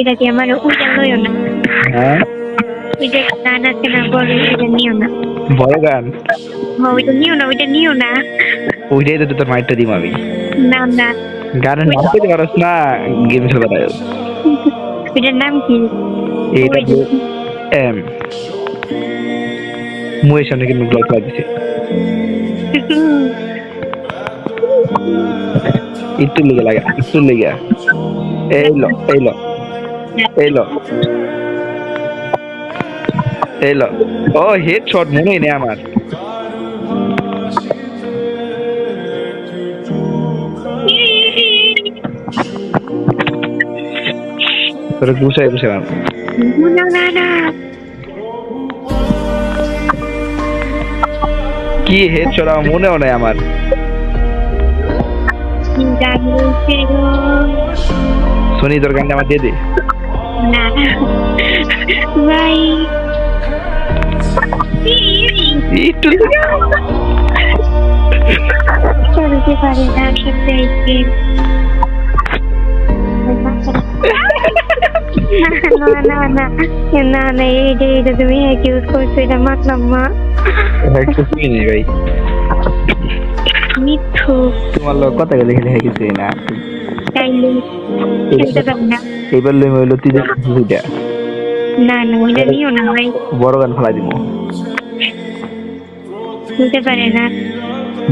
এটা কি আমার ওইটা লইও না, হ্যাঁ ওইটা গান আছে না বড়, ওইটা নিও না। বড় গান ওইটা নিও না, ওইটা নিও না। ওইটাই তো তোর মাইরটা দিব আমি। না না, গানের নাম করতে পারস না, গেম খেলতে পারো। ওইটার নাম কি? এইটা এম মুয়ের সামনে কিন্তু ব্লক করে দিছে। একটু লেগে লাগে, একটু লেগে। এই লো এই লো এই লো এই লো। ও হেড শট মনে নেই আমার। তোর গুছাই গুছাই না না না, কি হেড শট আমার মনেও নাই আমার। গান বলছে গো। সোনি তোর গানটা আমার দিয়ে দে। না ভাই, একটু চলতে পারে না সত্যি। না না না না না, এইটা তুমি হ্যাক ইউজ করছো, এটা মানলাম না। একটু শুনি নি ভাই, মিথ্যু তোমার লোক কথা গেলে খেলে হয়ে গেছে না। চাইলে খেলতে পারি না। এইবার লই হইলো তুই দুইটা না না, ওইটা নিও না ভাই, বড় গান ফেলাই দিব। নিতে পারে না।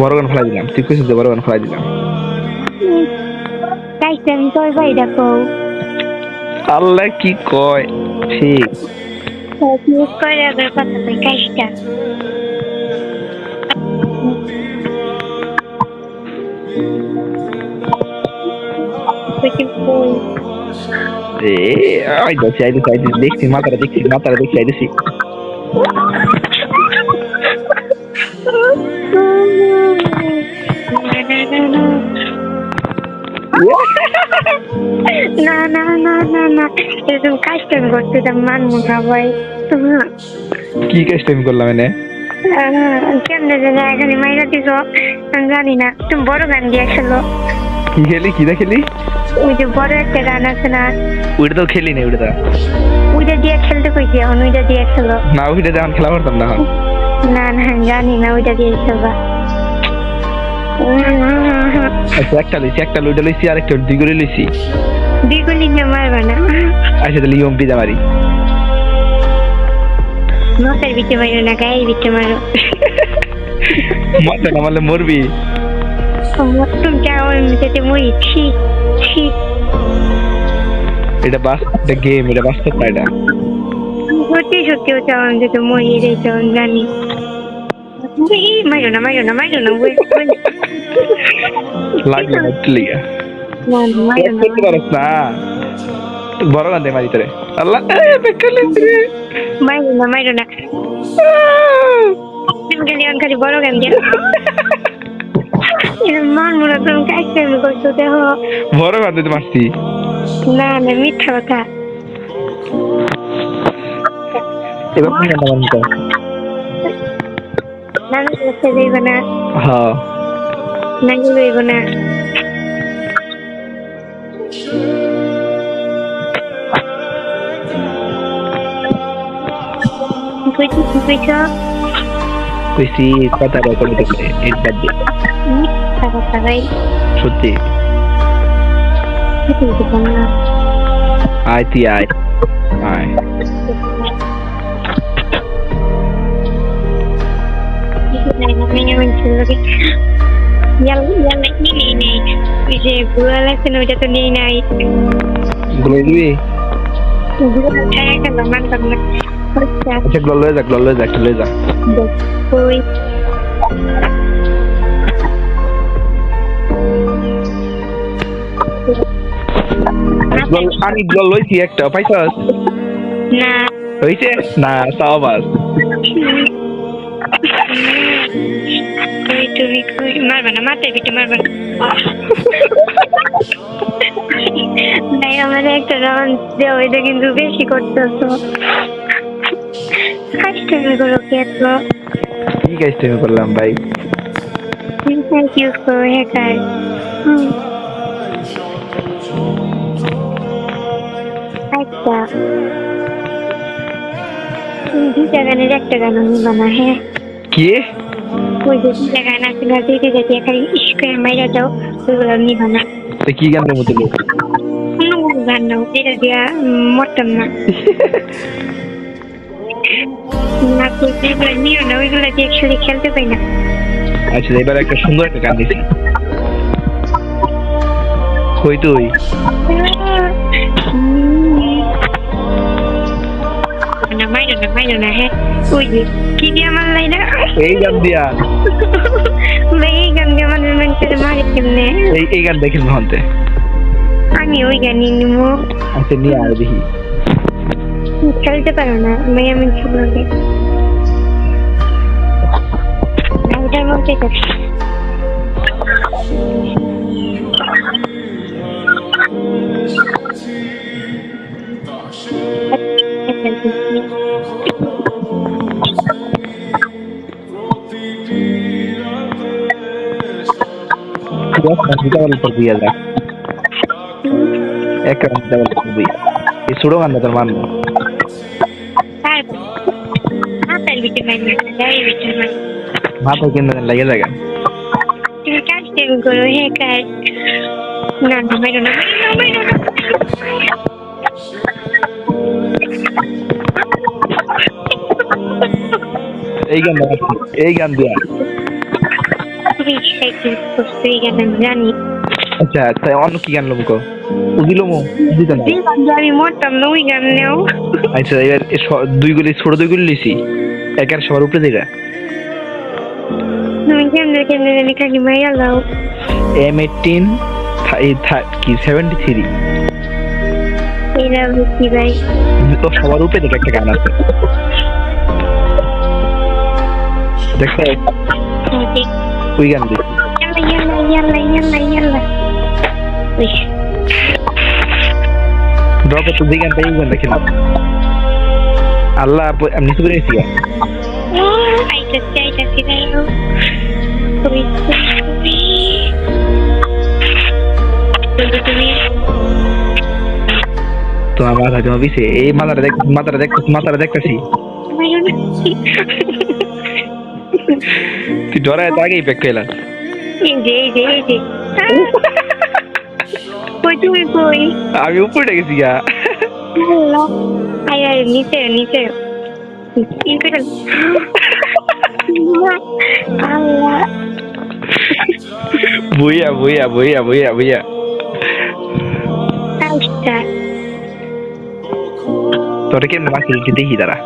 বড় গান ফেলাই দিলাম, তুই কইছিস বড় গান ফেলাই দিলাম। কাইছে আমি তোর ভাই দেখো, আল্লাহ কি কয় ঠিক। ইউজ করে আবার কথা কই কাইসটা। এ আই তো চাইতে দেখছি মাথাটা দেখছি আইতেছি। না না না না না, এরকম কাজটা আমি করতে মানবো না ভাই। কি কাজটা আমি করলাম এনে? কেমনে জানি এখানে মাইরা দিছ, আমি জানি না। তুমি বড় গান দিয়ে খেলো। কি খেলি কিটা খেলি? ওই যে বড় একটা গান আছে না, ওইটা তো খেলি না। ওইটা দিয়ে খেলতে কইছি, এখন ওইটা দিয়ে খেলো। না ওইটা যখন খেলা করতাম না। না না জানি না, ওইটা দিয়ে খেলবা। আচ্ছা একটা লইটা লইছি আর একটা দুই করে লইছি। দ্বিগুলি নিয়ে মারবা না। আচ্ছা তাহলে ইয়ম্পি দা মারি। মাথার ভিতরে মারো না, গায়ের ভিতরে মারো। মাথা না মারলে মরবি। তুমি চাও যেতে মরি? ঠিক ঠিক, এটা গেম, এটা বাস্তব না। এটা সত্যি সত্যি চাও যেতে মরি, এটাই চাও জানি। মারো না মারো না মারো না, লাগলো না একটু লিগা। মারো না। করতে পারস না, বড় গান দে মারি তোরে। আল্লাহ মারো না মারো না, তুমি খালি খালি বড় গান দিয়ে মানবো না। তুমি কাজটা আমি করছো দেখো। বড় গান দিতে মারছি। না না, মিথ্যা কথা। এবার কোন গানটা মারবি তো? নাম করতে যাইব না, হ্যাঁ নাম লইব না। কইছি কথা বলতে করে এটা দিয়ে মিথ্যা কথা ভাই, সত্যি। আয় তুই আয় আয়। ওইটা তো নেই নাই, গুলো দিবি? মান কর না। আচ্ছা গুলো লয়ে যা, লয়ে যা। ওই আমি গুলো লইছি একটা, পাইছস? না হইছে না সাবাস। তুমি মারবা না, মাথার ভিতরে মারবা না। ভাই আমার একটা রাউন্ড দেওয়া, এটা কিন্তু বেশি করতেছো। কাজটা করো কি এত? কি কাজটা আমি করলাম ভাই? ইউজ করো হ্যাকার। একটা দুইটা গানের একটা গান আমি বানা হ্যাঁ কি ওই যে দুইটা গান আছে না দিতে যেতে খালি স্কোয়ার মাইরা যাও ওইগুলো নিবা না কি গানের মতো লোক কোনো গান নাও এটা দিয়া মরতাম না না ওইগুলো নিও না ওইগুলো দিয়ে একসাথে খেলতে পাই না আচ্ছা এবার একটা সুন্দর একটা গান দিছি কই তুই না মাইরো না হ্যাঁ ওই যে কি দিয়ে আমার লাইনা এই গান দিয়া এই গান দিয়ে আমার মানুষের মারে কেমনে এই গান দেখিস মহন্তে আমি ওই গানই নিবো আচ্ছা নিয়ে আর দেখি খেলতে পারো না মেয়ে আমি ছোটকে ওটার মধ্যে দিয়া যায় এক এই ছোট গানটা তোর মানবো হাতের ভিতরে মানে গায়ের ভিতরে মানে মাথা কেন্দ্র লাগে জায়গা তুমি কাজ টেবিল করো হে কাজ না মাইরো না এই গান দিয়া খুবই এক্সাইটেড করছো এই গান আমি জানি আচ্ছা তাই অন্য কি গান লোক দিলো মো দিতে না আমি মরতাম না ওই গান নেও আচ্ছা এবার দুই গুলি ছোট দুই গুলি লিছি একের সবার উপরে দেখা তুমি কেমনে জানি খালি মাইয়া লাও M18 কি 73 এইটা বুঝছি ভাই তো সবার উপরে দেখা একটা গান আছে দেখো ওই গান দেখি ইয়াল্লা ওই ড্রপ তো দিই গানটা এই গান দেখি না আল্লাহ আমি নিচে করে এসেছি আইতাছি ভাই তুমি তোমার মাথা জমা বিছে এই মাথাটা দেখতেছি তুই ডরায় তো আগেই ব্যাক পেলাম এই যে কই তুমি কই আমি উপরে গেছি গা আয় নিচে আল্লাহ বইয়া তোরা কেমন মাছ দেখি তারা